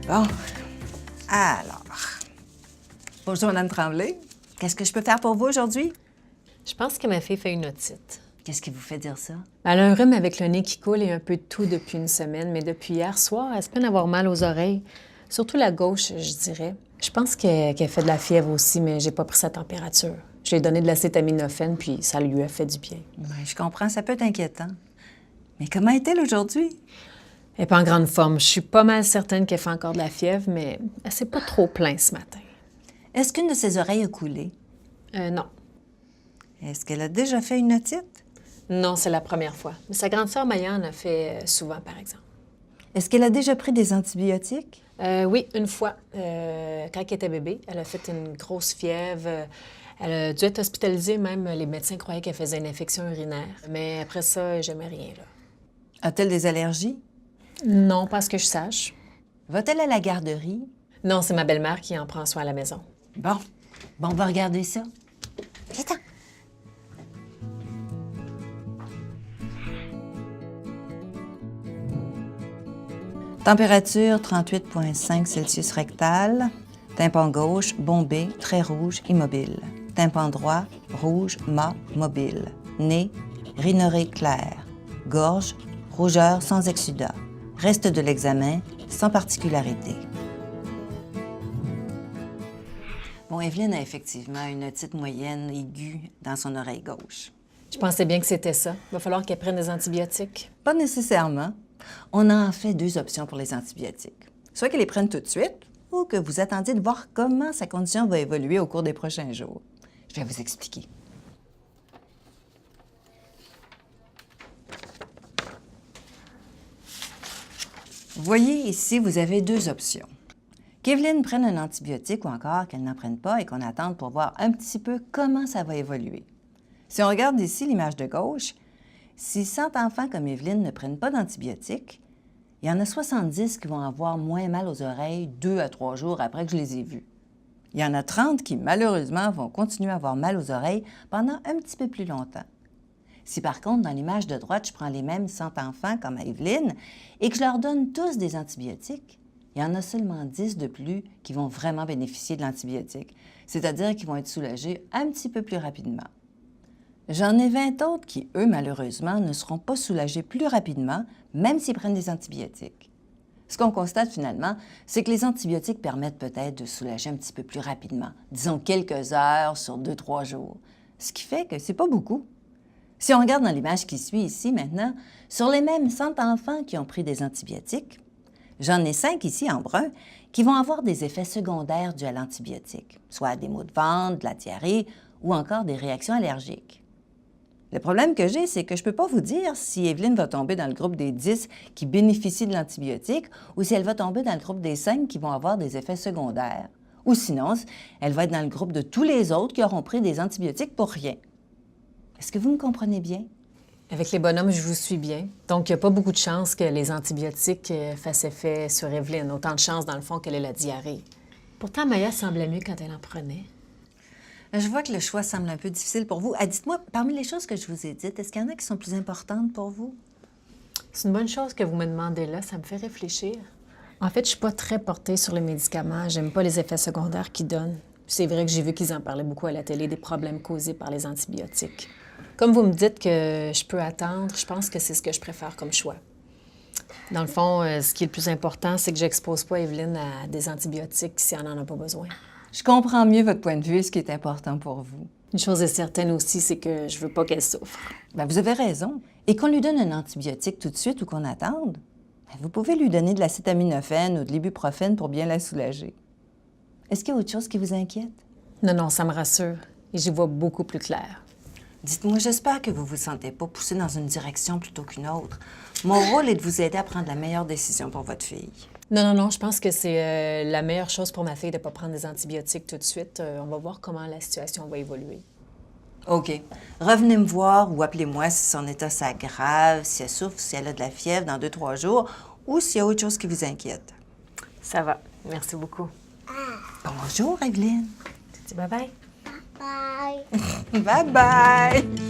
Bon, alors. Bonjour, Mme Tremblay. Qu'est-ce que je peux faire pour vous aujourd'hui? Je pense que ma fille fait une otite. Qu'est-ce qui vous fait dire ça? Elle a un rhume avec le nez qui coule et un peu de toux depuis une semaine, mais depuis hier soir, elle se peine d'avoir mal aux oreilles. Surtout la gauche, je dirais. Je pense qu'elle fait de la fièvre aussi, mais j'ai pas pris sa température. Je lui ai donné de l'acétaminophène, puis ça lui a fait du bien. Ben, je comprends, ça peut être inquiétant. Mais comment est-elle aujourd'hui? Elle n'est pas en grande forme. Je suis pas mal certaine qu'elle fait encore de la fièvre, mais elle s'est pas trop plainte ce matin. Est-ce qu'une de ses oreilles a coulé? Non. Est-ce qu'elle a déjà fait une otite? Non, c'est la première fois. Mais sa grande sœur Maya en a fait souvent, par exemple. Est-ce qu'elle a déjà pris des antibiotiques? Oui, une fois. Quand elle était bébé, elle a fait une grosse fièvre. Elle a dû être hospitalisée, même les médecins croyaient qu'elle faisait une infection urinaire. Mais après ça, jamais rien, là. A-t-elle des allergies? Non, pas à ce que je sache. Va-t-elle à la garderie? Non, c'est ma belle-mère qui en prend soin à la maison. Bon, on va regarder ça. Viens-t'en. Température 38,5 Celsius rectal. Tympan gauche, bombé, très rouge, immobile. Tympan droit, rouge, mat, mobile. Nez, rhinorrhée claire. Gorge, rougeur sans exsudat. Reste de l'examen, sans particularité. Bon, Evelyne a effectivement une otite moyenne aiguë dans son oreille gauche. Je pensais bien que c'était ça. Il va falloir qu'elle prenne des antibiotiques. Pas nécessairement. On a en fait deux options pour les antibiotiques. Soit qu'elle les prenne tout de suite, ou que vous attendiez de voir comment sa condition va évoluer au cours des prochains jours. Je vais vous expliquer. Vous voyez, ici, vous avez deux options. Qu'Evelyne prenne un antibiotique ou encore qu'elle n'en prenne pas et qu'on attende pour voir un petit peu comment ça va évoluer. Si on regarde ici l'image de gauche, si 100 enfants comme Evelyne ne prennent pas d'antibiotiques, il y en a 70 qui vont avoir moins mal aux oreilles 2 à 3 jours après que je les ai vus. Il y en a 30 qui, malheureusement, vont continuer à avoir mal aux oreilles pendant un petit peu plus longtemps. Si par contre, dans l'image de droite, je prends les mêmes 100 enfants comme à Evelyne et que je leur donne tous des antibiotiques, il y en a seulement 10 de plus qui vont vraiment bénéficier de l'antibiotique, c'est-à-dire qu'ils vont être soulagés un petit peu plus rapidement. J'en ai 20 autres qui, eux, malheureusement, ne seront pas soulagés plus rapidement, même s'ils prennent des antibiotiques. Ce qu'on constate finalement, c'est que les antibiotiques permettent peut-être de soulager un petit peu plus rapidement, disons quelques heures sur 2-3 jours, ce qui fait que c'est pas beaucoup. Si on regarde dans l'image qui suit ici maintenant, sur les mêmes 100 enfants qui ont pris des antibiotiques, j'en ai 5 ici en brun qui vont avoir des effets secondaires dus à l'antibiotique, soit des maux de ventre, de la diarrhée ou encore des réactions allergiques. Le problème que j'ai, c'est que je ne peux pas vous dire si Evelyne va tomber dans le groupe des 10 qui bénéficient de l'antibiotique ou si elle va tomber dans le groupe des 5 qui vont avoir des effets secondaires. Ou sinon, elle va être dans le groupe de tous les autres qui auront pris des antibiotiques pour rien. Est-ce que vous me comprenez bien? Avec les bonhommes, je vous suis bien. Donc, il n'y a pas beaucoup de chances que les antibiotiques fassent effet sur Evelyne. Autant de chances, dans le fond, qu'elle ait la diarrhée. Pourtant, Maya semblait mieux quand elle en prenait. Je vois que le choix semble un peu difficile pour vous. Dites-moi, parmi les choses que je vous ai dites, est-ce qu'il y en a qui sont plus importantes pour vous? C'est une bonne chose que vous me demandez là. Ça me fait réfléchir. En fait, je suis pas très portée sur les médicaments. J'aime pas les effets secondaires qu'ils donnent. C'est vrai que j'ai vu qu'ils en parlaient beaucoup à la télé, des problèmes causés par les antibiotiques. Comme vous me dites que je peux attendre, je pense que c'est ce que je préfère comme choix. Dans le fond, ce qui est le plus important, c'est que j'expose pas Evelyne à des antibiotiques si elle n'en a pas besoin. Je comprends mieux votre point de vue et ce qui est important pour vous. Une chose est certaine aussi, c'est que je veux pas qu'elle souffre. Bien, vous avez raison. Et qu'on lui donne un antibiotique tout de suite ou qu'on attende, bien, vous pouvez lui donner de l'acétaminophène ou de l'ibuprofène pour bien la soulager. Est-ce qu'il y a autre chose qui vous inquiète? Non, ça me rassure. Et j'y vois beaucoup plus clair. Dites-moi, j'espère que vous ne vous sentez pas poussé dans une direction plutôt qu'une autre. Mon rôle est de vous aider à prendre la meilleure décision pour votre fille. Non, je pense que c'est la meilleure chose pour ma fille de ne pas prendre des antibiotiques tout de suite. On va voir comment la situation va évoluer. OK. Revenez me voir ou appelez-moi si son état s'aggrave, si elle souffre, si elle a de la fièvre dans 2-3 jours ou s'il y a autre chose qui vous inquiète. Ça va. Merci beaucoup. Bonjour, Evelyne. Tu dis bye-bye. Bye. Bye-bye.